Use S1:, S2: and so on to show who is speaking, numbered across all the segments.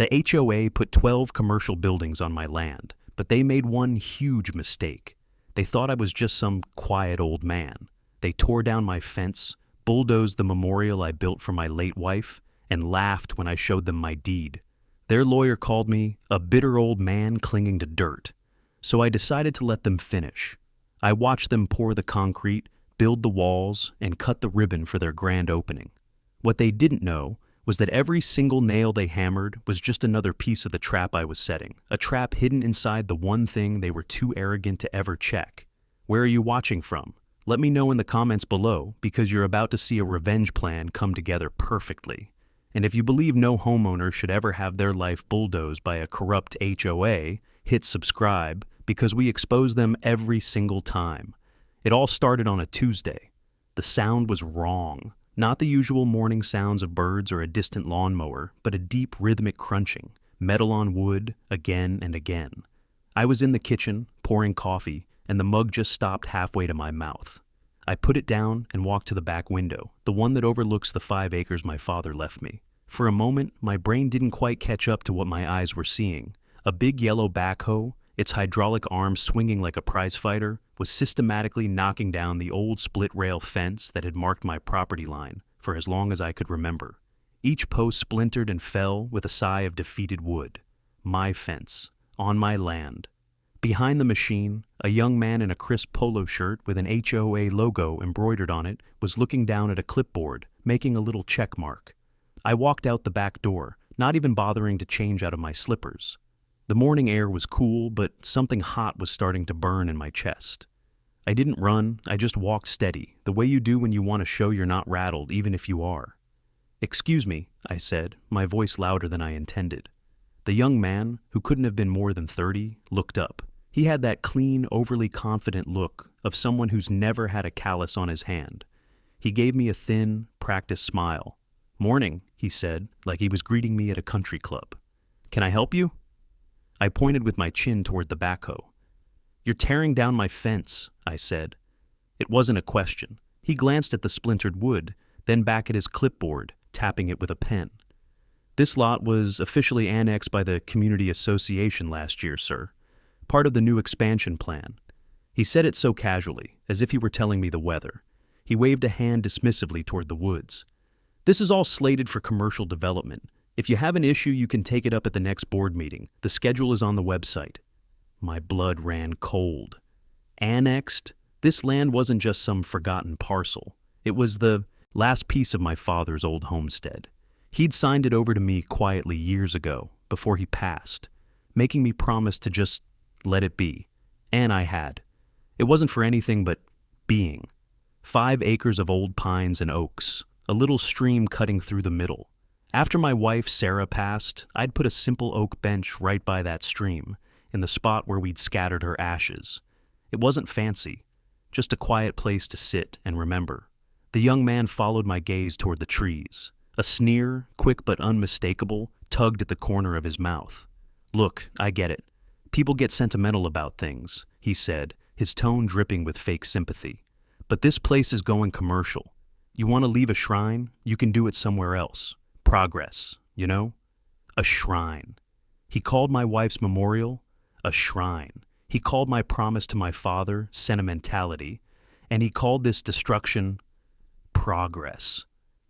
S1: The HOA put 12 commercial buildings on my land, but they made one huge mistake. They thought I was just some quiet old man. They tore down my fence, bulldozed the memorial I built for my late wife, and laughed when I showed them my deed. Their lawyer called me a bitter old man clinging to dirt. So I decided to let them finish. I watched them pour the concrete, build the walls, and cut the ribbon for their grand opening. What they didn't know was that every single nail they hammered was just another piece of the trap I was setting, a trap hidden inside the one thing they were too arrogant to ever check. Where are you watching from? Let me know in the comments below, because you're about to see a revenge plan come together perfectly. And if you believe no homeowner should ever have their life bulldozed by a corrupt HOA, hit subscribe, because we expose them every single time. It all started on a Tuesday. The sound was wrong. Not the usual morning sounds of birds or a distant lawnmower, but a deep rhythmic crunching, metal on wood, again and again. I was in the kitchen, pouring coffee, and the mug just stopped halfway to my mouth. I put it down and walked to the back window, the one that overlooks the 5 acres my father left me. For a moment, my brain didn't quite catch up to what my eyes were seeing. A big yellow backhoe, its hydraulic arm swinging like a prizefighter, was systematically knocking down the old split-rail fence that had marked my property line for as long as I could remember. Each post splintered and fell with a sigh of defeated wood. My fence, on my land. Behind the machine, a young man in a crisp polo shirt with an HOA logo embroidered on it was looking down at a clipboard, making a little check mark. I walked out the back door, not even bothering to change out of my slippers. The morning air was cool, but something hot was starting to burn in my chest. I didn't run, I just walked steady, the way you do when you want to show you're not rattled, even if you are. "Excuse me," I said, my voice louder than I intended. The young man, who couldn't have been more than 30, looked up. He had that clean, overly confident look of someone who's never had a callus on his hand. He gave me a thin, practiced smile. "Morning," he said, like he was greeting me at a country club. "Can I help you?" I pointed with my chin toward the backhoe. "You're tearing down my fence," I said. It wasn't a question. He glanced at the splintered wood, then back at his clipboard, tapping it with a pen. "This lot was officially annexed by the Community Association last year, sir. Part of the new expansion plan." He said it so casually, as if he were telling me the weather. He waved a hand dismissively toward the woods. "This is all slated for commercial development. If you have an issue, you can take it up at the next board meeting. The schedule is on the website." My blood ran cold. Annexed? This land wasn't just some forgotten parcel. It was the last piece of my father's old homestead. He'd signed it over to me quietly years ago, before he passed, making me promise to just let it be. And I had. It wasn't for anything but being. 5 acres of old pines and oaks, a little stream cutting through the middle. After my wife, Sarah, passed, I'd put a simple oak bench right by that stream, in the spot where we'd scattered her ashes. It wasn't fancy, just a quiet place to sit and remember. The young man followed my gaze toward the trees. A sneer, quick but unmistakable, tugged at the corner of his mouth. "Look, I get it. People get sentimental about things," he said, his tone dripping with fake sympathy. "But this place is going commercial. You want to leave a shrine? You can do it somewhere else. Progress, you know? A shrine." He called my wife's memorial a shrine. He called my promise to my father sentimentality, and he called this destruction progress.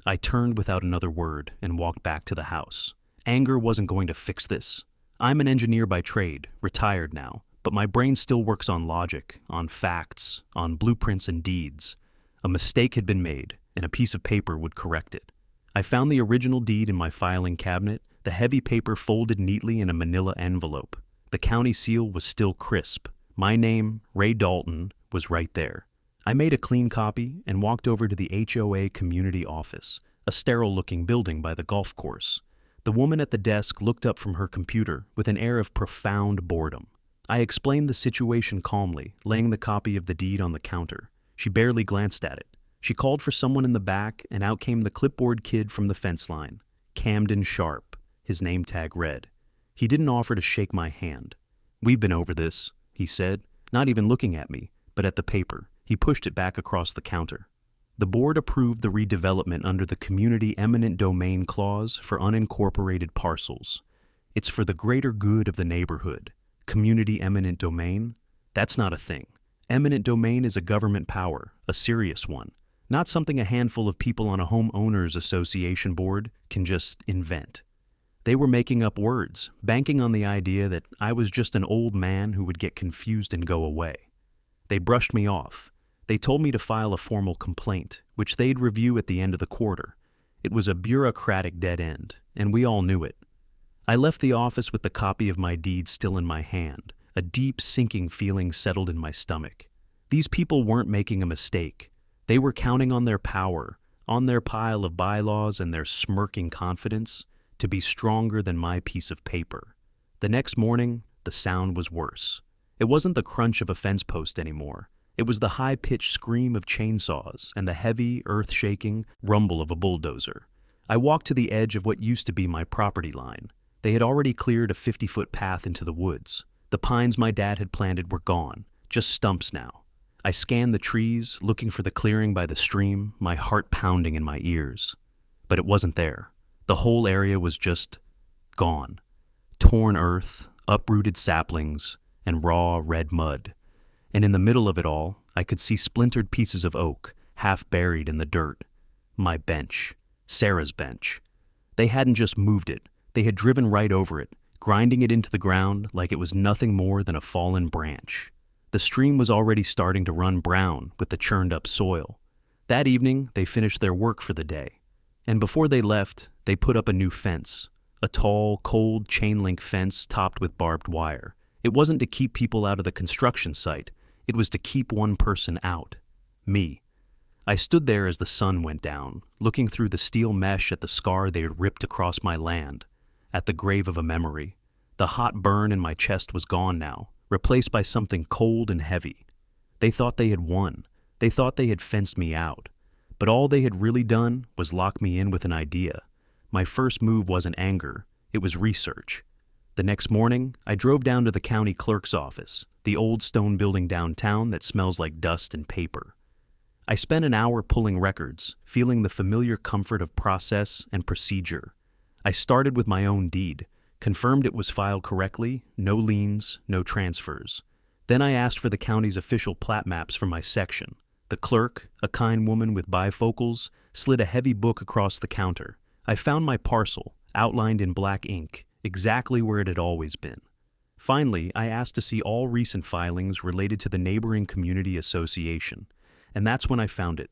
S1: I turned without another word and walked back to the house. Anger wasn't going to fix this. I'm an engineer by trade, retired now, but my brain still works on logic, on facts, on blueprints and deeds. A mistake had been made, and a piece of paper would correct it. I found the original deed in my filing cabinet, the heavy paper folded neatly in a manila envelope. The county seal was still crisp. My name, Ray Dalton, was right there. I made a clean copy and walked over to the HOA community office, a sterile-looking building by the golf course. The woman at the desk looked up from her computer with an air of profound boredom. I explained the situation calmly, laying the copy of the deed on the counter. She barely glanced at it. She called for someone in the back, and out came the clipboard kid from the fence line. Camden Sharp, his name tag read. He didn't offer to shake my hand. "We've been over this," he said, not even looking at me, but at the paper. He pushed it back across the counter. The board approved the redevelopment under the Community Eminent Domain Clause for unincorporated parcels. It's for the greater good of the neighborhood. Community eminent domain? That's not a thing. Eminent domain is a government power, a serious one, not something a handful of people on a homeowners association board can just invent. They were making up words, banking on the idea that I was just an old man who would get confused and go away. They brushed me off. They told me to file a formal complaint, which they'd review at the end of the quarter. It was a bureaucratic dead end, and we all knew it. I left the office with the copy of my deed still in my hand. A deep, sinking feeling settled in my stomach. These people weren't making a mistake. They were counting on their power, on their pile of bylaws and their smirking confidence to be stronger than my piece of paper. The next morning, the sound was worse. It wasn't the crunch of a fence post anymore. It was the high-pitched scream of chainsaws and the heavy, earth-shaking rumble of a bulldozer. I walked to the edge of what used to be my property line. They had already cleared a 50-foot path into the woods. The pines my dad had planted were gone, just stumps now. I scanned the trees, looking for the clearing by the stream, my heart pounding in my ears. But it wasn't there. The whole area was just gone. Torn earth, uprooted saplings, and raw red mud. And in the middle of it all, I could see splintered pieces of oak, half buried in the dirt. My bench. Sarah's bench. They hadn't just moved it. They had driven right over it, grinding it into the ground like it was nothing more than a fallen branch. The stream was already starting to run brown with the churned-up soil. That evening, they finished their work for the day. And before they left, they put up a new fence, a tall, cold chain-link fence topped with barbed wire. It wasn't to keep people out of the construction site. It was to keep one person out. Me. I stood there as the sun went down, looking through the steel mesh at the scar they had ripped across my land, at the grave of a memory. The hot burn in my chest was gone now, replaced by something cold and heavy. They thought they had won. They thought they had fenced me out. But all they had really done was lock me in with an idea. My first move wasn't anger. It was research. The next morning, I drove down to the county clerk's office, the old stone building downtown that smells like dust and paper. I spent an hour pulling records, feeling the familiar comfort of process and procedure. I started with my own deed, confirmed it was filed correctly, no liens, no transfers. Then I asked for the county's official plat maps for my section. The clerk, a kind woman with bifocals, slid a heavy book across the counter. I found my parcel, outlined in black ink, exactly where it had always been. Finally, I asked to see all recent filings related to the neighboring community association, and that's when I found it.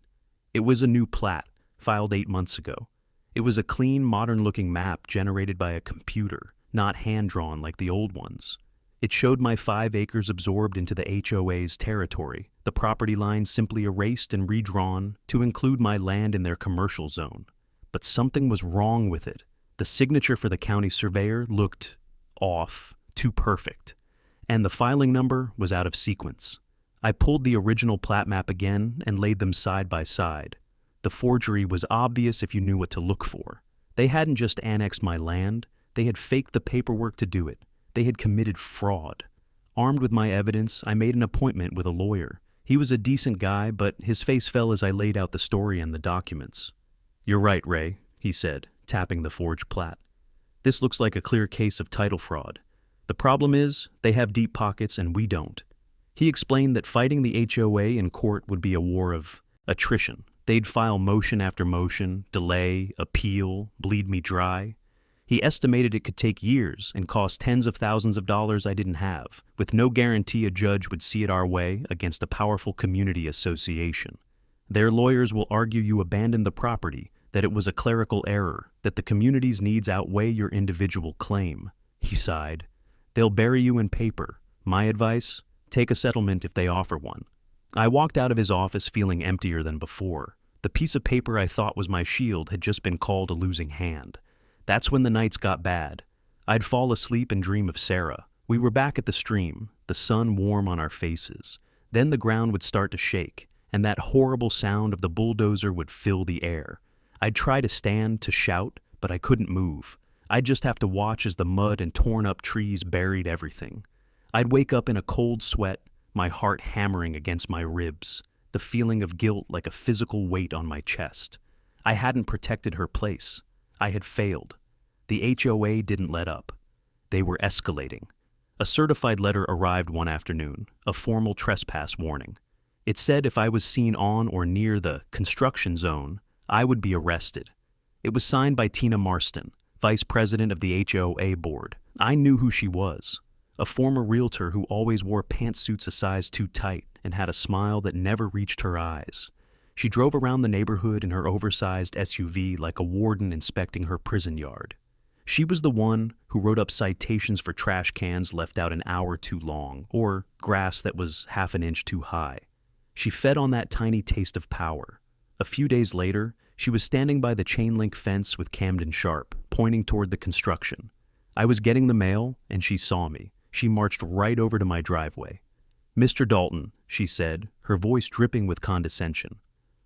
S1: It was a new plat, filed 8 months ago. It was a clean, modern-looking map generated by a computer, not hand-drawn like the old ones. It showed my 5 acres absorbed into the HOA's territory, the property lines simply erased and redrawn to include my land in their commercial zone. But something was wrong with it. The signature for the county surveyor looked off, too perfect, and the filing number was out of sequence. I pulled the original plat map again and laid them side by side. The forgery was obvious if you knew what to look for. They hadn't just annexed my land, they had faked the paperwork to do it. They had committed fraud. Armed with my evidence, I made an appointment with a lawyer. He was a decent guy, but his face fell as I laid out the story and the documents. "You're right, Ray," he said, tapping the forged plat. "This looks like a clear case of title fraud. The problem is, they have deep pockets and we don't." He explained that fighting the HOA in court would be a war of attrition. They'd file motion after motion, delay, appeal, bleed me dry. He estimated it could take years and cost tens of thousands of dollars I didn't have, with no guarantee a judge would see it our way against a powerful community association. Their lawyers will argue you abandoned the property, that it was a clerical error, that the community's needs outweigh your individual claim. He sighed. They'll bury you in paper. My advice? Take a settlement if they offer one. I walked out of his office feeling emptier than before. The piece of paper I thought was my shield had just been called a losing hand. That's when the nights got bad. I'd fall asleep and dream of Sarah. We were back at the stream, the sun warm on our faces. Then the ground would start to shake, and that horrible sound of the bulldozer would fill the air. I'd try to stand, to shout, but I couldn't move. I'd just have to watch as the mud and torn-up trees buried everything. I'd wake up in a cold sweat, my heart hammering against my ribs, the feeling of guilt like a physical weight on my chest. I hadn't protected her place. I had failed. The HOA didn't let up. They were escalating. A certified letter arrived one afternoon, a formal trespass warning. It said if I was seen on or near the construction zone, I would be arrested. It was signed by Tina Marston, vice president of the HOA board. I knew who she was. A former realtor who always wore pantsuits a size too tight and had a smile that never reached her eyes. She drove around the neighborhood in her oversized SUV like a warden inspecting her prison yard. She was the one who wrote up citations for trash cans left out an hour too long, or grass that was half an inch too high. She fed on that tiny taste of power. A few days later, she was standing by the chain-link fence with Camden Sharp, pointing toward the construction. I was getting the mail, and she saw me. She marched right over to my driveway. "Mr. Dalton," she said, her voice dripping with condescension,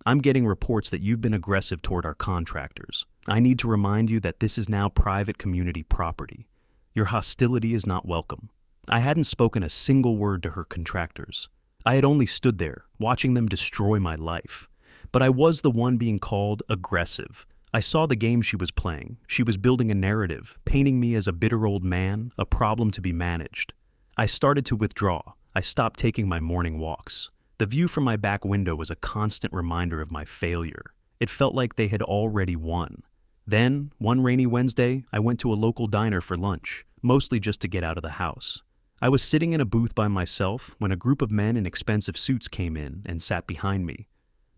S1: "I'm getting reports that you've been aggressive toward our contractors. I need to remind you that this is now private community property. Your hostility is not welcome." I hadn't spoken a single word to her contractors. I had only stood there, watching them destroy my life. But I was the one being called aggressive. I saw the game she was playing. She was building a narrative, painting me as a bitter old man, a problem to be managed. I started to withdraw. I stopped taking my morning walks. The view from my back window was a constant reminder of my failure. It felt like they had already won. Then, one rainy Wednesday, I went to a local diner for lunch, mostly just to get out of the house. I was sitting in a booth by myself when a group of men in expensive suits came in and sat behind me.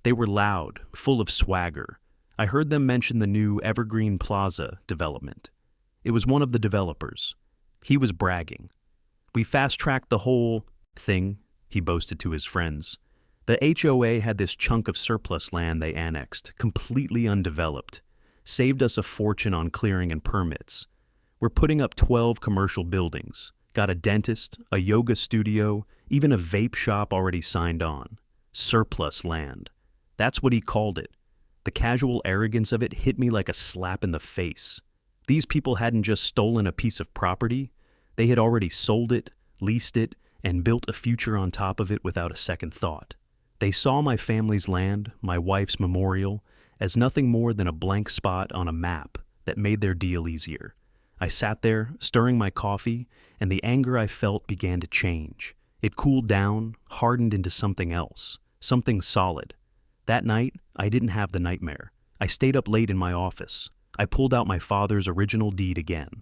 S1: They were loud, full of swagger. I heard them mention the new Evergreen Plaza development. It was one of the developers. He was bragging. "We fast-tracked the whole thing," he boasted to his friends. "The HOA had this chunk of surplus land they annexed, completely undeveloped. Saved us a fortune on clearing and permits. We're putting up 12 commercial buildings. Got a dentist, a yoga studio, even a vape shop already signed on. Surplus land." That's what he called it. The casual arrogance of it hit me like a slap in the face. These people hadn't just stolen a piece of property, they had already sold it, leased it, and built a future on top of it without a second thought. They saw my family's land, my wife's memorial, as nothing more than a blank spot on a map that made their deal easier. I sat there, stirring my coffee, and the anger I felt began to change. It cooled down, hardened into something else, something solid. That night, I didn't have the nightmare. I stayed up late in my office. I pulled out my father's original deed again.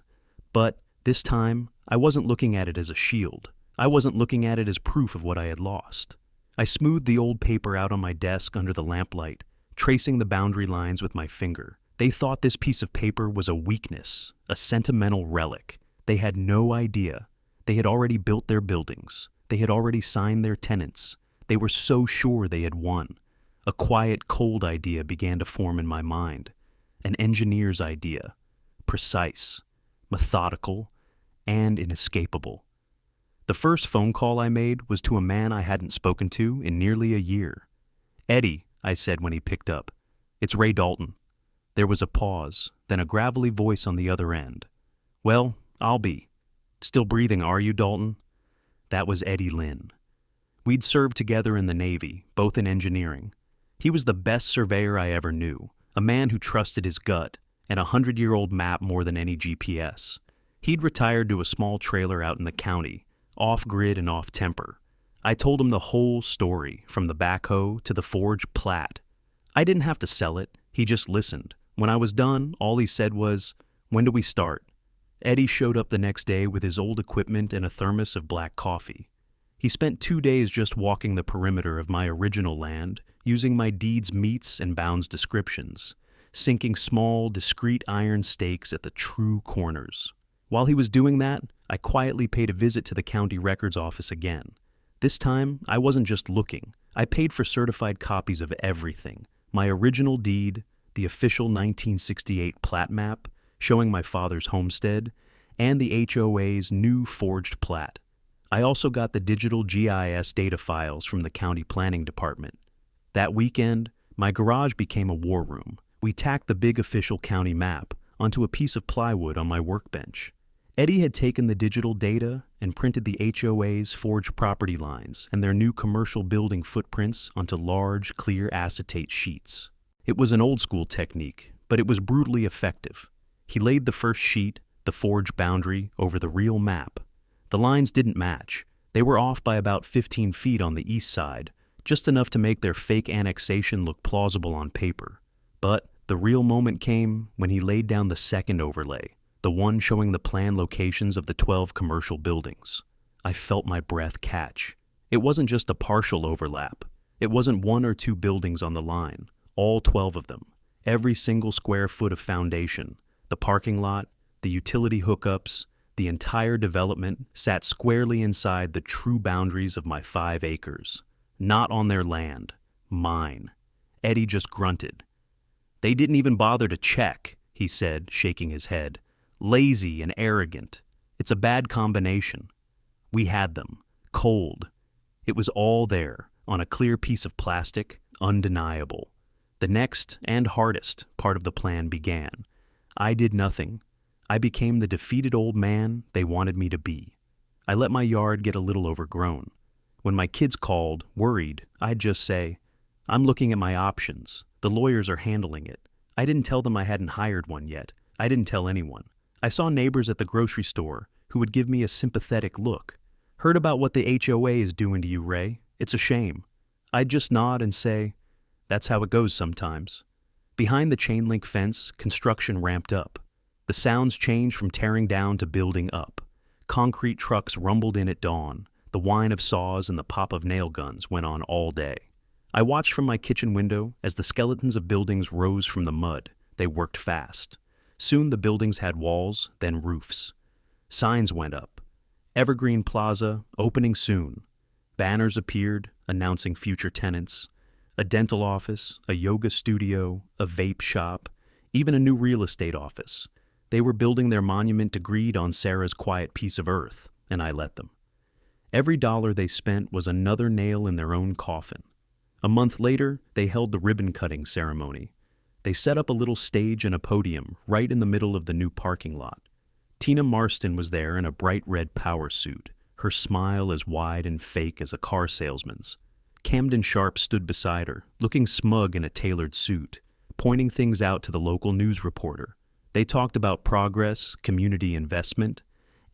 S1: But this time, I wasn't looking at it as a shield. I wasn't looking at it as proof of what I had lost. I smoothed the old paper out on my desk under the lamplight, tracing the boundary lines with my finger. They thought this piece of paper was a weakness, a sentimental relic. They had no idea. They had already built their buildings. They had already signed their tenants. They were so sure they had won. A quiet, cold idea began to form in my mind. An engineer's idea. Precise, methodical, and inescapable. The first phone call I made was to a man I hadn't spoken to in nearly a year. "Eddie," I said when he picked up. "It's Ray Dalton." There was a pause, then a gravelly voice on the other end. "Well, I'll be. Still breathing, are you, Dalton?" That was Eddie Lynn. We'd served together in the Navy, both in engineering. He was the best surveyor I ever knew, a man who trusted his gut, and a 100-year-old map more than any GPS. He'd retired to a small trailer out in the county, off-grid and off-temper. I told him the whole story, from the backhoe to the forge plat. I didn't have to sell it, he just listened. When I was done, all he said was, "When do we start?" Eddie showed up the next day with his old equipment and a thermos of black coffee. He spent 2 days just walking the perimeter of my original land, using my deed's meets and bounds descriptions, sinking small, discrete iron stakes at the true corners. While he was doing that, I quietly paid a visit to the county records office again. This time, I wasn't just looking. I paid for certified copies of everything. My original deed, the official 1968 plat map, showing my father's homestead, and the HOA's new forged plat. I also got the digital GIS data files from the county planning department. That weekend, my garage became a war room. We tacked the big official county map onto a piece of plywood on my workbench. Eddie had taken the digital data and printed the HOA's forged property lines and their new commercial building footprints onto large, clear acetate sheets. It was an old-school technique, but it was brutally effective. He laid the first sheet, the forged boundary over the real map. The lines didn't match. They were off by about 15 feet on the east side, just enough to make their fake annexation look plausible on paper. But the real moment came when he laid down the second overlay, the one showing the planned locations of the 12 commercial buildings. I felt my breath catch. It wasn't just a partial overlap. It wasn't one or two buildings on the line, all 12 of them. Every single square foot of foundation, the parking lot, the utility hookups, the entire development sat squarely inside the true boundaries of my 5 acres. Not on their land. Mine. Eddie just grunted. "They didn't even bother to check," he said, shaking his head. "Lazy and arrogant. It's a bad combination." We had them. Cold. It was all there, on a clear piece of plastic, undeniable. The next, and hardest, part of the plan began. I did nothing. I became the defeated old man they wanted me to be. I let my yard get a little overgrown. When my kids called, worried, I'd just say, "I'm looking at my options. The lawyers are handling it." I didn't tell them I hadn't hired one yet. I didn't tell anyone. I saw neighbors at the grocery store who would give me a sympathetic look. "Heard about what the HOA is doing to you, Ray. It's a shame." I'd just nod and say, "That's how it goes sometimes." Behind the chain link fence, construction ramped up. The sounds changed from tearing down to building up. Concrete trucks rumbled in at dawn. The whine of saws and the pop of nail guns went on all day. I watched from my kitchen window as the skeletons of buildings rose from the mud. They worked fast. Soon the buildings had walls, then roofs. Signs went up. Evergreen Plaza, opening soon. Banners appeared, announcing future tenants. A dental office, a yoga studio, a vape shop, even a new real estate office. They were building their monument to greed on Sarah's quiet piece of earth, and I let them. Every dollar they spent was another nail in their own coffin. A month later, they held the ribbon-cutting ceremony. They set up a little stage and a podium right in the middle of the new parking lot. Tina Marston was there in a bright red power suit, her smile as wide and fake as a car salesman's. Camden Sharp stood beside her, looking smug in a tailored suit, pointing things out to the local news reporter. They talked about progress, community investment,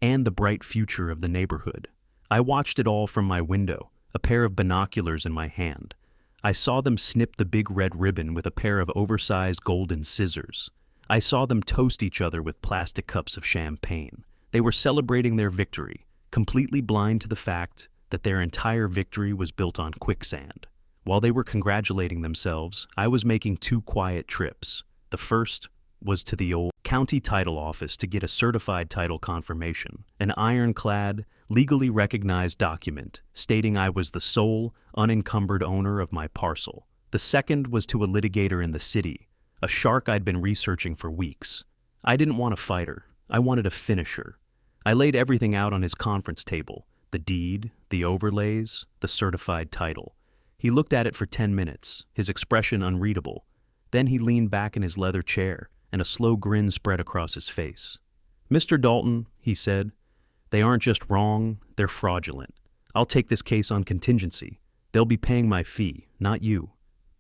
S1: and the bright future of the neighborhood. I watched it all from my window, a pair of binoculars in my hand. I saw them snip the big red ribbon with a pair of oversized golden scissors. I saw them toast each other with plastic cups of champagne. They were celebrating their victory, completely blind to the fact that their entire victory was built on quicksand. While they were congratulating themselves, I was making 2 quiet trips. The first was to the old county title office to get a certified title confirmation, an ironclad, legally recognized document stating I was the sole, unencumbered owner of my parcel. The second was to a litigator in the city, a shark I'd been researching for weeks. I didn't want a fighter. I wanted a finisher. I laid everything out on his conference table, the deed, the overlays, the certified title. He looked at it for 10 minutes, his expression unreadable. Then he leaned back in his leather chair, and a slow grin spread across his face. "Mr. Dalton," he said, "they aren't just wrong, they're fraudulent. I'll take this case on contingency. They'll be paying my fee, not you."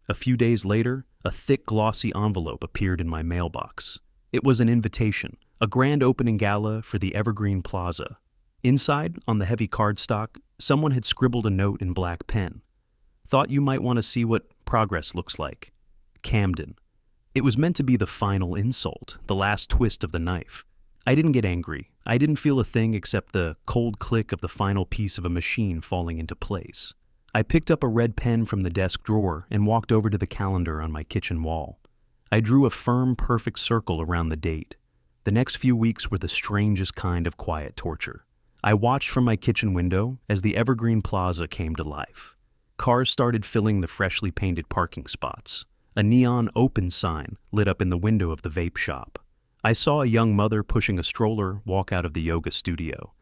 S1: A few days later, a thick, glossy envelope appeared in my mailbox. It was an invitation, a grand opening gala for the Evergreen Plaza. Inside, on the heavy cardstock, someone had scribbled a note in black pen. "Thought you might want to see what progress looks like. Camden." It was meant to be the final insult, the last twist of the knife. I didn't get angry. I didn't feel a thing except the cold click of the final piece of a machine falling into place. I picked up a red pen from the desk drawer and walked over to the calendar on my kitchen wall. I drew a firm, perfect circle around the date. The next few weeks were the strangest kind of quiet torture. I watched from my kitchen window as the Evergreen Plaza came to life. Cars started filling the freshly painted parking spots. A neon open sign lit up in the window of the vape shop. I saw a young mother pushing a stroller walk out of the yoga studio,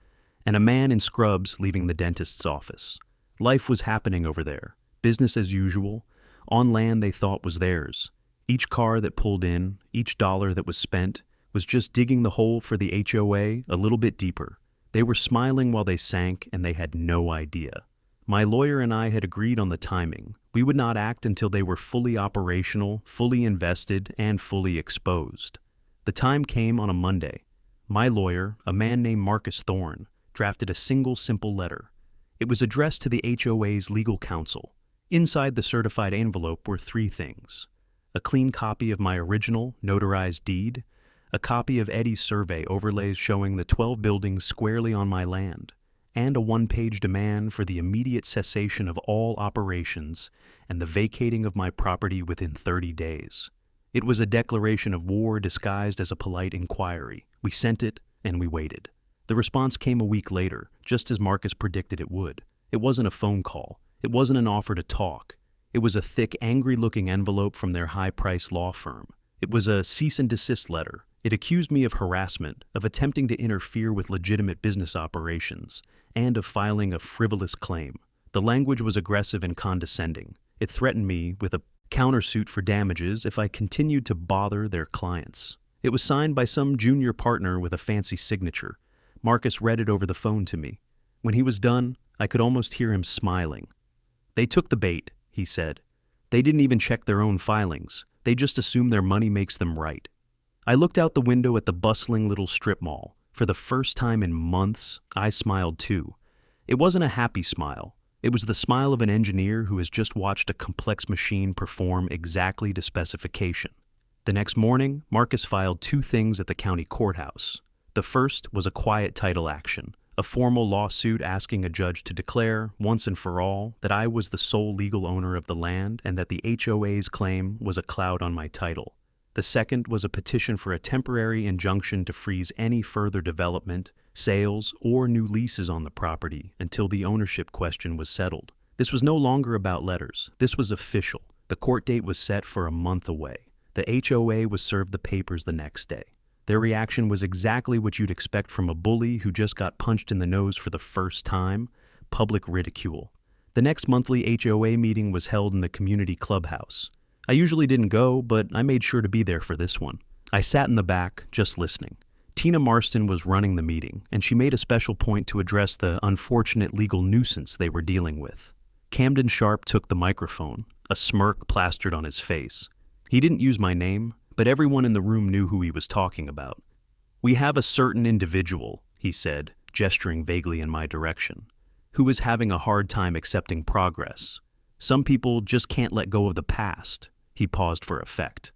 S1: and a man in scrubs leaving the dentist's office. Life was happening over there, business as usual, on land they thought was theirs. Each car that pulled in, each dollar that was spent, was just digging the hole for the HOA a little bit deeper. They were smiling while they sank, and they had no idea. My lawyer and I had agreed on the timing. We would not act until they were fully operational, fully invested, and fully exposed. The time came on a Monday. My lawyer, a man named Marcus Thorne, drafted a single simple letter. It was addressed to the HOA's legal counsel. Inside the certified envelope were three things: a clean copy of my original, notarized deed, a copy of Eddie's survey overlays showing the 12 buildings squarely on my land, and a one-page demand for the immediate cessation of all operations and the vacating of my property within 30 days. It was a declaration of war disguised as a polite inquiry. We sent it, and we waited. The response came a week later, just as Marcus predicted it would. It wasn't a phone call. It wasn't an offer to talk. It was a thick, angry-looking envelope from their high-priced law firm. It was a cease-and-desist letter. It accused me of harassment, of attempting to interfere with legitimate business operations, and of filing a frivolous claim. The language was aggressive and condescending. It threatened me with a countersuit for damages if I continued to bother their clients. It was signed by some junior partner with a fancy signature. Marcus read it over the phone to me. When he was done, I could almost hear him smiling. "They took the bait," he said. "They didn't even check their own filings. They just assume their money makes them right." I looked out the window at the bustling little strip mall. For the first time in months, I smiled too. It wasn't a happy smile. It was the smile of an engineer who has just watched a complex machine perform exactly to specification. The next morning, Marcus filed two things at the county courthouse. The first was a quiet title action, a formal lawsuit asking a judge to declare, once and for all, that I was the sole legal owner of the land and that the HOA's claim was a cloud on my title. The second was a petition for a temporary injunction to freeze any further development, sales, or new leases on the property until the ownership question was settled. This was no longer about letters. This was official. The court date was set for a month away. The HOA was served the papers the next day. Their reaction was exactly what you'd expect from a bully who just got punched in the nose for the first time: public ridicule. The next monthly HOA meeting was held in the community clubhouse. I usually didn't go, but I made sure to be there for this one. I sat in the back, just listening. Tina Marston was running the meeting, and she made a special point to address the unfortunate legal nuisance they were dealing with. Camden Sharp took the microphone, a smirk plastered on his face. He didn't use my name, but everyone in the room knew who he was talking about. "We have a certain individual," he said, gesturing vaguely in my direction, "who is having a hard time accepting progress. Some people just can't let go of the past." He paused for effect.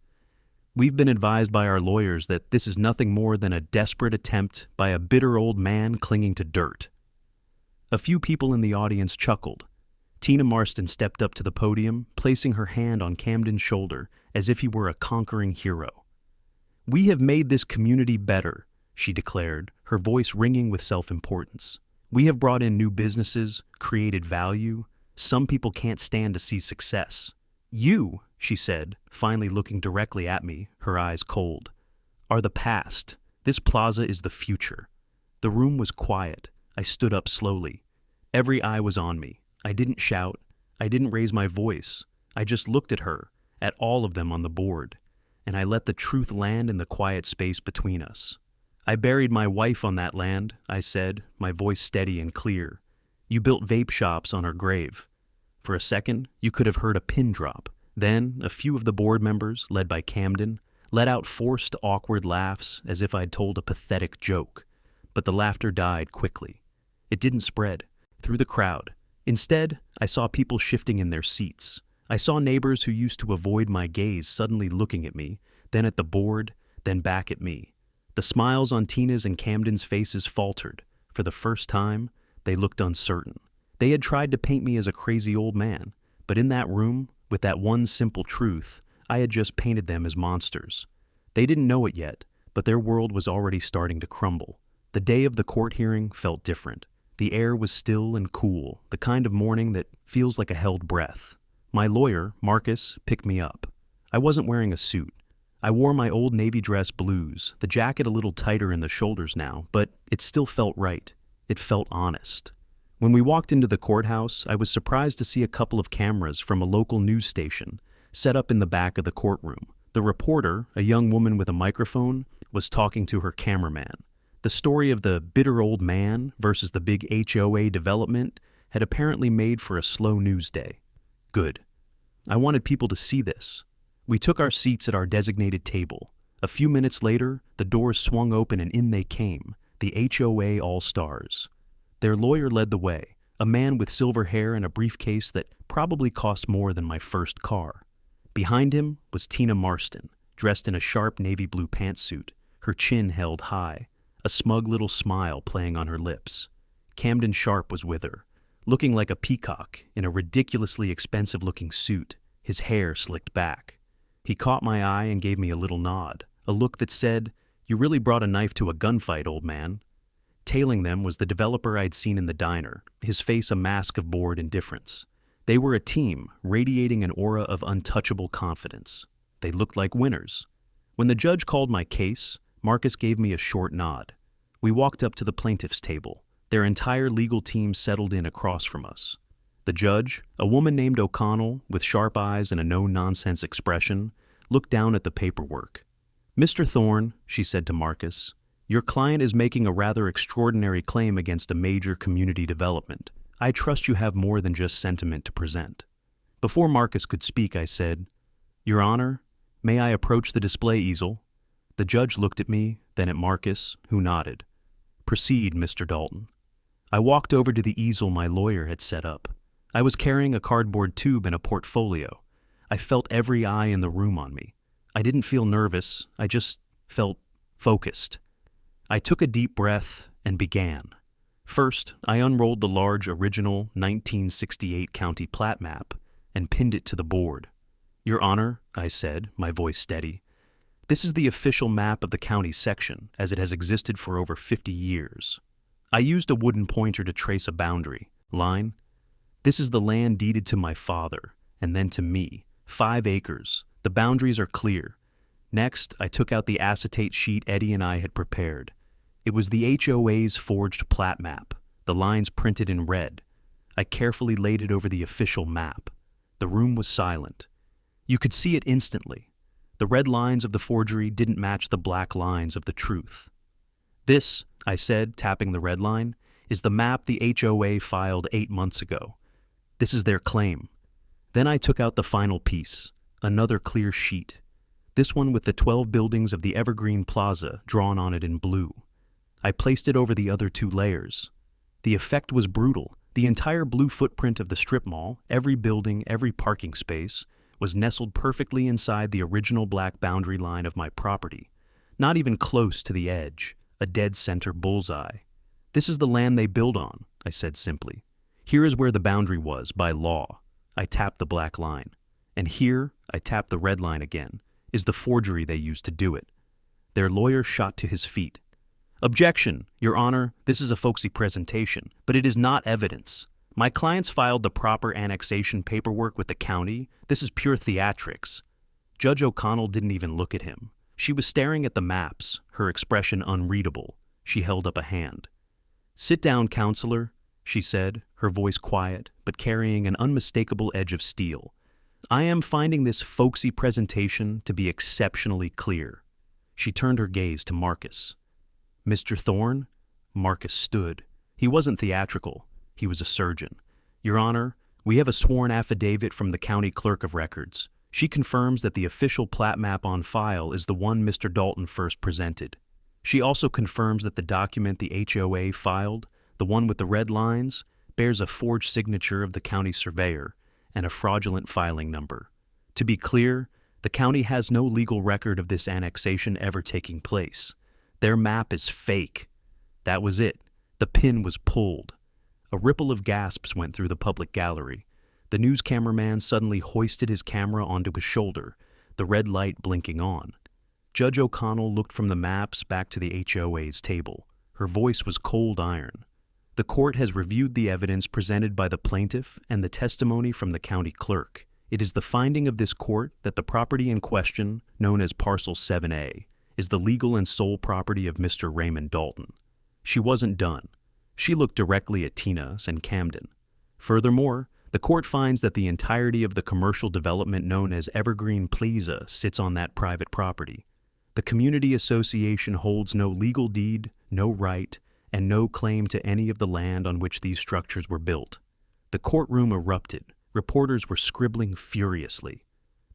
S1: "We've been advised by our lawyers that this is nothing more than a desperate attempt by a bitter old man clinging to dirt." A few people in the audience chuckled. Tina Marston stepped up to the podium, placing her hand on Camden's shoulder as if he were a conquering hero. "We have made this community better," she declared, her voice ringing with self-importance. "We have brought in new businesses, created value. Some people can't stand to see success. You," she said, finally looking directly at me, her eyes cold, "are the past. This plaza is the future." The room was quiet. I stood up slowly. Every eye was on me. I didn't shout. I didn't raise my voice. I just looked at her, at all of them on the board, and I let the truth land in the quiet space between us. "I buried my wife on that land," I said, my voice steady and clear. "You built vape shops on her grave." For a second, you could have heard a pin drop. Then, a few of the board members, led by Camden, let out forced, awkward laughs as if I'd told a pathetic joke. But the laughter died quickly. It didn't spread through the crowd. Instead, I saw people shifting in their seats. I saw neighbors who used to avoid my gaze suddenly looking at me, then at the board, then back at me. The smiles on Tina's and Camden's faces faltered. For the first time, they looked uncertain. They had tried to paint me as a crazy old man, but in that room, with that one simple truth, I had just painted them as monsters. They didn't know it yet, but their world was already starting to crumble. The day of the court hearing felt different. The air was still and cool, the kind of morning that feels like a held breath. My lawyer, Marcus, picked me up. I wasn't wearing a suit. I wore my old navy dress blues, the jacket a little tighter in the shoulders now, but it still felt right. It felt honest. When we walked into the courthouse, I was surprised to see a couple of cameras from a local news station set up in the back of the courtroom. The reporter, a young woman with a microphone, was talking to her cameraman. The story of the bitter old man versus the big HOA development had apparently made for a slow news day. Good. I wanted people to see this. We took our seats at our designated table. A few minutes later, the doors swung open and in they came, the HOA All-Stars. Their lawyer led the way, a man with silver hair and a briefcase that probably cost more than my first car. Behind him was Tina Marston, dressed in a sharp navy blue pantsuit, her chin held high, a smug little smile playing on her lips. Camden Sharp was with her, looking like a peacock in a ridiculously expensive-looking suit, his hair slicked back. He caught my eye and gave me a little nod, a look that said, "You really brought a knife to a gunfight, old man." Tailing them was the developer I'd seen in the diner, his face a mask of bored indifference. They were a team, radiating an aura of untouchable confidence. They looked like winners. When the judge called my case, Marcus gave me a short nod. We walked up to the plaintiff's table. Their entire legal team settled in across from us. The judge, a woman named O'Connell, with sharp eyes and a no-nonsense expression, looked down at the paperwork. "Mr. Thorne," she said to Marcus, "your client is making a rather extraordinary claim against a major community development. I trust you have more than just sentiment to present." Before Marcus could speak, I said, "Your Honor, may I approach the display easel?" The judge looked at me, then at Marcus, who nodded. "Proceed, Mr. Dalton." I walked over to the easel my lawyer had set up. I was carrying a cardboard tube and a portfolio. I felt every eye in the room on me. I didn't feel nervous, I just felt focused. I took a deep breath and began. First, I unrolled the large original 1968 county plat map and pinned it to the board. "Your Honor," I said, my voice steady, "this is the official map of the county section, as it has existed for over 50 years. I used a wooden pointer to trace a boundary line. This is the land deeded to my father, and then to me, 5 acres. The boundaries are clear." Next, I took out the acetate sheet Eddie and I had prepared. It was the HOA's forged plat map, the lines printed in red. I carefully laid it over the official map. The room was silent. You could see it instantly. The red lines of the forgery didn't match the black lines of the truth. "This," I said, tapping the red line, "is the map the HOA filed 8 months ago. This is their claim." Then I took out the final piece, another clear sheet. This one with the 12 buildings of the Evergreen Plaza drawn on it in blue. I placed it over the other 2 layers. The effect was brutal. The entire blue footprint of the strip mall, every building, every parking space, was nestled perfectly inside the original black boundary line of my property. Not even close to the edge, a dead center bullseye. "This is the land they build on," I said simply. "Here is where the boundary was, by law." I tapped the black line. "And here," I tapped the red line again, "is the forgery they used to do it." Their lawyer shot to his feet. "Objection, Your Honor, this is a folksy presentation, but it is not evidence. My clients filed the proper annexation paperwork with the county. This is pure theatrics." Judge O'Connell didn't even look at him. She was staring at the maps, her expression unreadable. She held up a hand. "Sit down, counselor," she said, her voice quiet, but carrying an unmistakable edge of steel. "I am finding this folksy presentation to be exceptionally clear." She turned her gaze to Marcus. "Mr. Thorne?" Marcus stood. He wasn't theatrical. He was a surgeon. "Your Honor, we have a sworn affidavit from the county clerk of records. She confirms that the official plat map on file is the one Mr. Dalton first presented. She also confirms that the document the HOA filed, the one with the red lines, bears a forged signature of the county surveyor and a fraudulent filing number. To be clear, the county has no legal record of this annexation ever taking place. Their map is fake." That was it. The pin was pulled. A ripple of gasps went through the public gallery. The news cameraman suddenly hoisted his camera onto his shoulder, the red light blinking on. Judge O'Connell looked from the maps back to the HOA's table. Her voice was cold iron. "The court has reviewed the evidence presented by the plaintiff and the testimony from the county clerk. It is the finding of this court that the property in question, known as Parcel 7A, is the legal and sole property of Mr. Raymond Dalton." She wasn't done. She looked directly at Tina's and Camden. "Furthermore, the court finds that the entirety of the commercial development known as Evergreen Plaza sits on that private property. The community association holds no legal deed, no right, and no claim to any of the land on which these structures were built." The courtroom erupted. Reporters were scribbling furiously.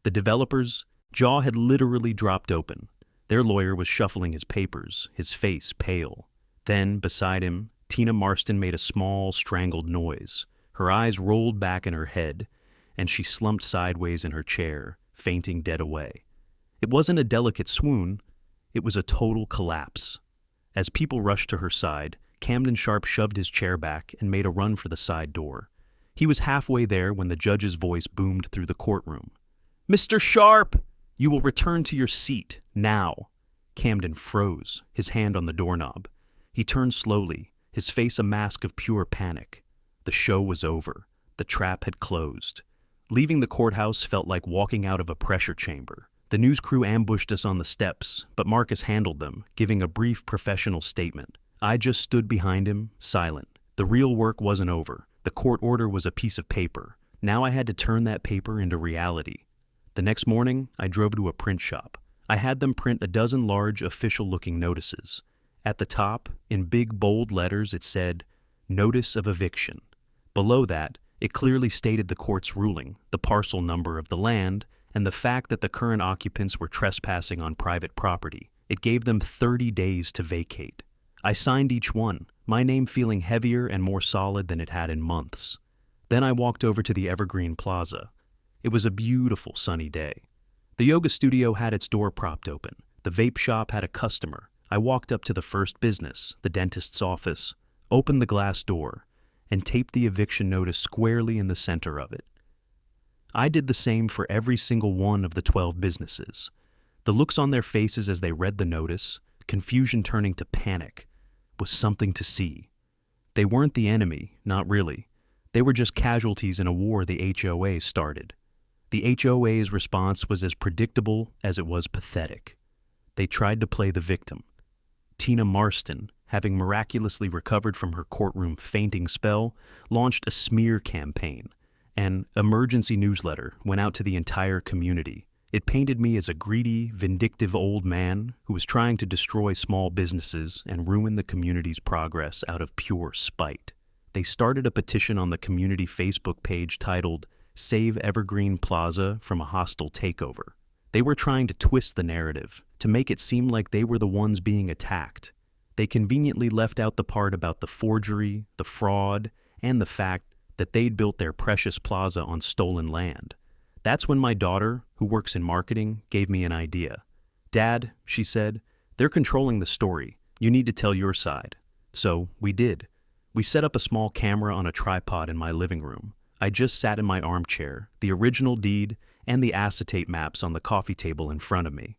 S1: The developer's jaw had literally dropped open. Their lawyer was shuffling his papers, his face pale. Then, beside him, Tina Marston made a small, strangled noise. Her eyes rolled back in her head, and she slumped sideways in her chair, fainting dead away. It wasn't a delicate swoon, it was a total collapse. As people rushed to her side, Camden Sharp shoved his chair back and made a run for the side door. He was halfway there when the judge's voice boomed through the courtroom. "Mr. Sharp, you will return to your seat, now." Camden froze, his hand on the doorknob. He turned slowly, his face a mask of pure panic. The show was over. The trap had closed. Leaving the courthouse felt like walking out of a pressure chamber. The news crew ambushed us on the steps, but Marcus handled them, giving a brief professional statement. I just stood behind him, silent. The real work wasn't over. The court order was a piece of paper. Now I had to turn that paper into reality. The next morning, I drove to a print shop. I had them print a dozen large, official-looking notices. At the top, in big, bold letters, it said, "Notice of Eviction." Below that, it clearly stated the court's ruling, the parcel number of the land, and the fact that the current occupants were trespassing on private property. It gave them 30 days to vacate. I signed each one, my name feeling heavier and more solid than it had in months. Then I walked over to the Evergreen Plaza. It was a beautiful sunny day. The yoga studio had its door propped open. The vape shop had a customer. I walked up to the first business, the dentist's office, opened the glass door, and taped the eviction notice squarely in the center of it. I did the same for every single one of the 12 businesses. The looks on their faces as they read the notice, confusion turning to panic, was something to see. They weren't the enemy, not really. They were just casualties in a war the HOA started. The HOA's response was as predictable as it was pathetic. They tried to play the victim. Tina Marston, having miraculously recovered from her courtroom fainting spell, launched a smear campaign. An emergency newsletter went out to the entire community. It painted me as a greedy, vindictive old man who was trying to destroy small businesses and ruin the community's progress out of pure spite. They started a petition on the community Facebook page titled, "Save Evergreen Plaza from a Hostile Takeover." They were trying to twist the narrative, to make it seem like they were the ones being attacked. They conveniently left out the part about the forgery, the fraud, and the fact that they'd built their precious plaza on stolen land. That's when my daughter, who works in marketing, gave me an idea. "Dad," she said, "they're controlling the story. You need to tell your side." So we did. We set up a small camera on a tripod in my living room. I just sat in my armchair, the original deed and the acetate maps on the coffee table in front of me.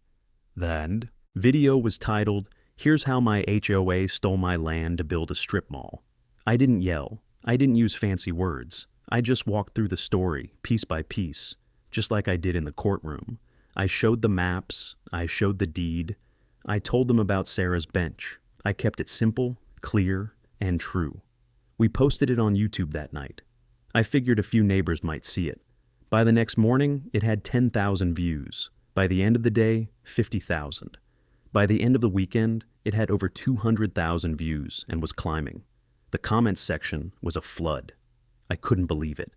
S1: The video was titled, "Here's How My HOA Stole My Land to Build a Strip Mall." I didn't yell. I didn't use fancy words. I just walked through the story, piece by piece, just like I did in the courtroom. I showed the maps. I showed the deed. I told them about Sarah's bench. I kept it simple, clear, and true. We posted it on YouTube that night. I figured a few neighbors might see it. By the next morning, it had 10,000 views. By the end of the day, 50,000. By the end of the weekend, it had over 200,000 views and was climbing. The comments section was a flood. I couldn't believe it.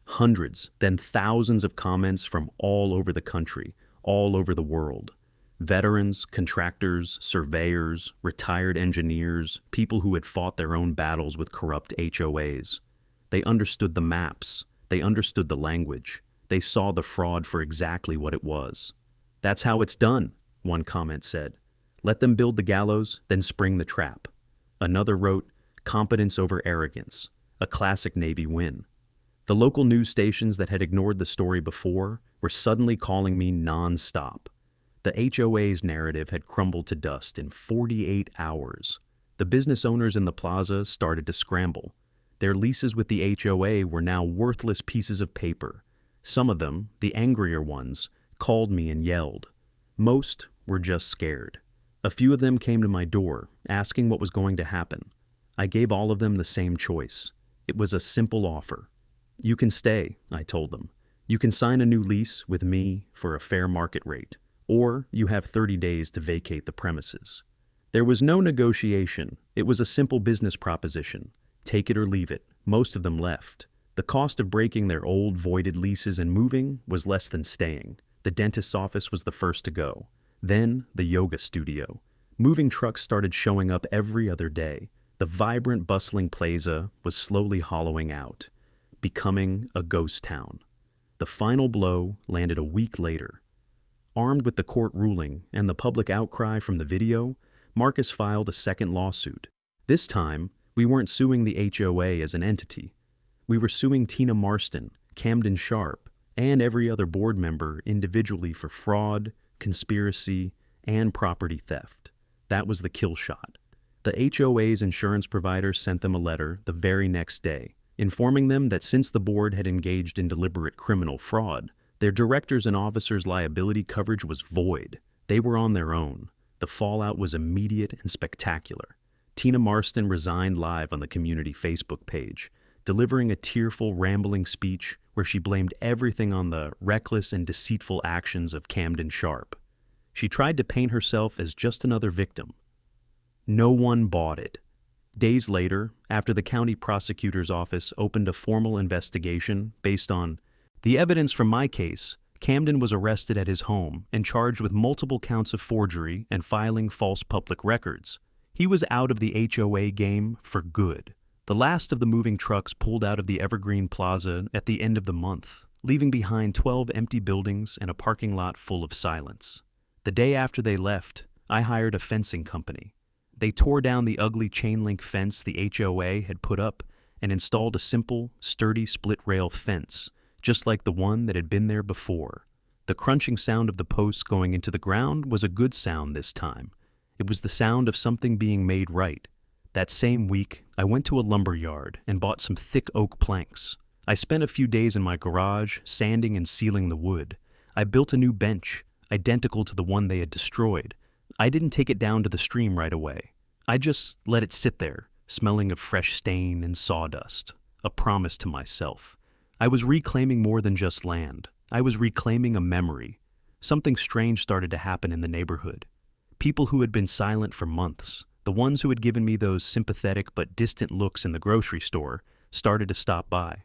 S1: Hundreds, then thousands of comments from all over the country, all over the world. Veterans, contractors, surveyors, retired engineers, people who had fought their own battles with corrupt HOAs. They understood the maps. They understood the language. They saw the fraud for exactly what it was. "That's how it's done," one comment said. "Let them build the gallows, then spring the trap." Another wrote, "Competence over arrogance, a classic Navy win." The local news stations that had ignored the story before were suddenly calling me non-stop. The HOA's narrative had crumbled to dust in 48 hours. The business owners in the plaza started to scramble. Their leases with the HOA were now worthless pieces of paper. Some of them, the angrier ones, called me and yelled. Most were just scared. A few of them came to my door, asking what was going to happen. I gave all of them the same choice. It was a simple offer. "You can stay," I told them. "You can sign a new lease with me for a fair market rate, or you have 30 days to vacate the premises." There was no negotiation. It was a simple business proposition. Take it or leave it. Most of them left. The cost of breaking their old voided leases and moving was less than staying. The dentist's office was the first to go. Then, the yoga studio. Moving trucks started showing up every other day. The vibrant, bustling plaza was slowly hollowing out, becoming a ghost town. The final blow landed a week later. Armed with the court ruling and the public outcry from the video, Marcus filed a second lawsuit. This time, we weren't suing the HOA as an entity. We were suing Tina Marston, Camden Sharp, and every other board member individually for fraud, conspiracy, and property theft. That was the kill shot. The HOA's insurance provider sent them a letter the very next day, informing them that since the board had engaged in deliberate criminal fraud, their directors' and officers' liability coverage was void. They were on their own. The fallout was immediate and spectacular. Tina Marston resigned live on the community Facebook page, delivering a tearful, rambling speech where she blamed everything on the reckless and deceitful actions of Camden Sharp. She tried to paint herself as just another victim. No one bought it. Days later, after the county prosecutor's office opened a formal investigation based on the evidence from my case, Camden was arrested at his home and charged with multiple counts of forgery and filing false public records. He was out of the HOA game for good. The last of the moving trucks pulled out of the Evergreen Plaza at the end of the month, leaving behind 12 empty buildings and a parking lot full of silence. The day after they left, I hired a fencing company. They tore down the ugly chain-link fence the HOA had put up and installed a simple, sturdy split-rail fence, just like the one that had been there before. The crunching sound of the posts going into the ground was a good sound this time. It was the sound of something being made right. That same week, I went to a lumber yard and bought some thick oak planks. I spent a few days in my garage, sanding and sealing the wood. I built a new bench, identical to the one they had destroyed. I didn't take it down to the stream right away. I just let it sit there, smelling of fresh stain and sawdust. A promise to myself. I was reclaiming more than just land. I was reclaiming a memory. Something strange started to happen in the neighborhood. People who had been silent for months, the ones who had given me those sympathetic but distant looks in the grocery store, started to stop by.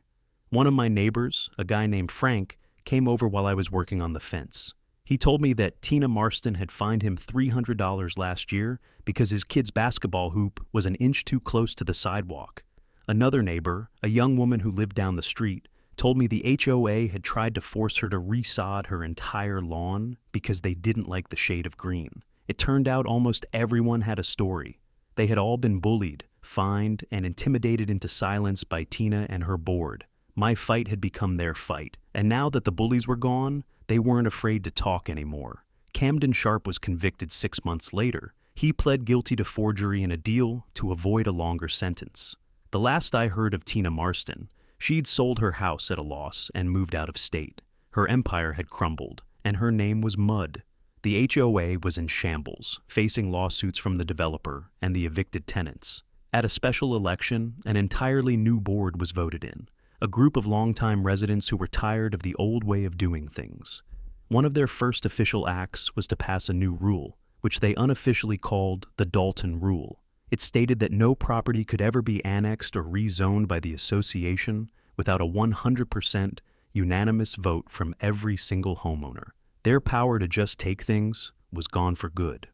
S1: One of my neighbors, a guy named Frank, came over while I was working on the fence. He told me that Tina Marston had fined him $300 last year because his kid's basketball hoop was an inch too close to the sidewalk. Another neighbor, a young woman who lived down the street, told me the HOA had tried to force her to resod her entire lawn because they didn't like the shade of green. It turned out almost everyone had a story. They had all been bullied, fined, and intimidated into silence by Tina and her board. My fight had become their fight, and now that the bullies were gone, they weren't afraid to talk anymore. Camden Sharp was convicted 6 months later. He pled guilty to forgery and a deal to avoid a longer sentence. The last I heard of Tina Marston, she'd sold her house at a loss and moved out of state. Her empire had crumbled, and her name was Mud. The HOA was in shambles, facing lawsuits from the developer and the evicted tenants. At a special election, an entirely new board was voted in, a group of longtime residents who were tired of the old way of doing things. One of their first official acts was to pass a new rule, which they unofficially called the Dalton Rule. It stated that no property could ever be annexed or rezoned by the association without a 100% unanimous vote from every single homeowner. Their power to just take things was gone for good.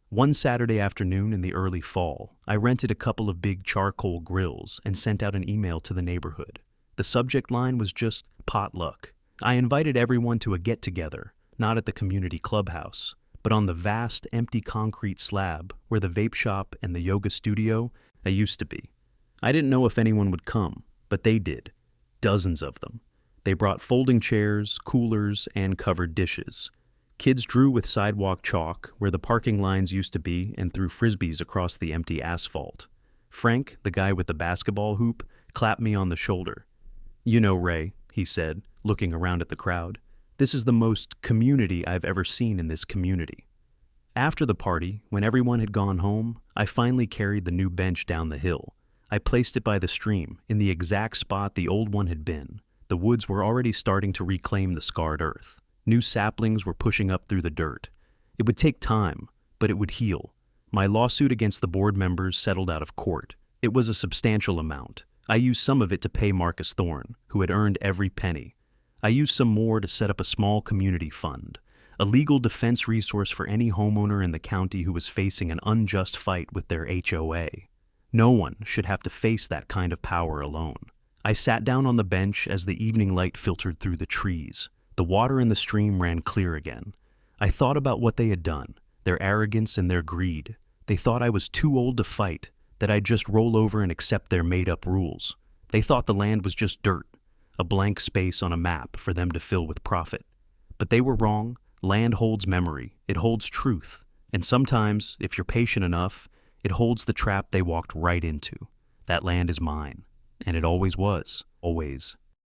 S1: One Saturday afternoon in the early fall, I rented a couple of big charcoal grills and sent out an email to the neighborhood. The subject line was just potluck. I invited everyone to a get-together, not at the community clubhouse, but on the vast, empty concrete slab where the vape shop and the yoga studio used to be. I didn't know if anyone would come, but they did. Dozens of them. They brought folding chairs, coolers, and covered dishes. Kids drew with sidewalk chalk where the parking lines used to be and threw frisbees across the empty asphalt. Frank, the guy with the basketball hoop, clapped me on the shoulder. "You know, Ray," he said, looking around at the crowd, "this is the most community I've ever seen in this community." After the party, when everyone had gone home, I finally carried the new bench down the hill. I placed it by the stream, in the exact spot the old one had been. The woods were already starting to reclaim the scarred earth. New saplings were pushing up through the dirt. It would take time, but it would heal. My lawsuit against the board members settled out of court. It was a substantial amount. I used some of it to pay Marcus Thorne, who had earned every penny. I used some more to set up a small community fund, a legal defense resource for any homeowner in the county who was facing an unjust fight with their HOA. No one should have to face that kind of power alone. I sat down on the bench as the evening light filtered through the trees. The water in the stream ran clear again. I thought about what they had done, their arrogance and their greed. They thought I was too old to fight, that I'd just roll over and accept their made-up rules. They thought the land was just dirt, a blank space on a map for them to fill with profit. But they were wrong. Land holds memory, it holds truth, and sometimes, if you're patient enough, it holds the trap they walked right into. That land is mine, and it always was, always.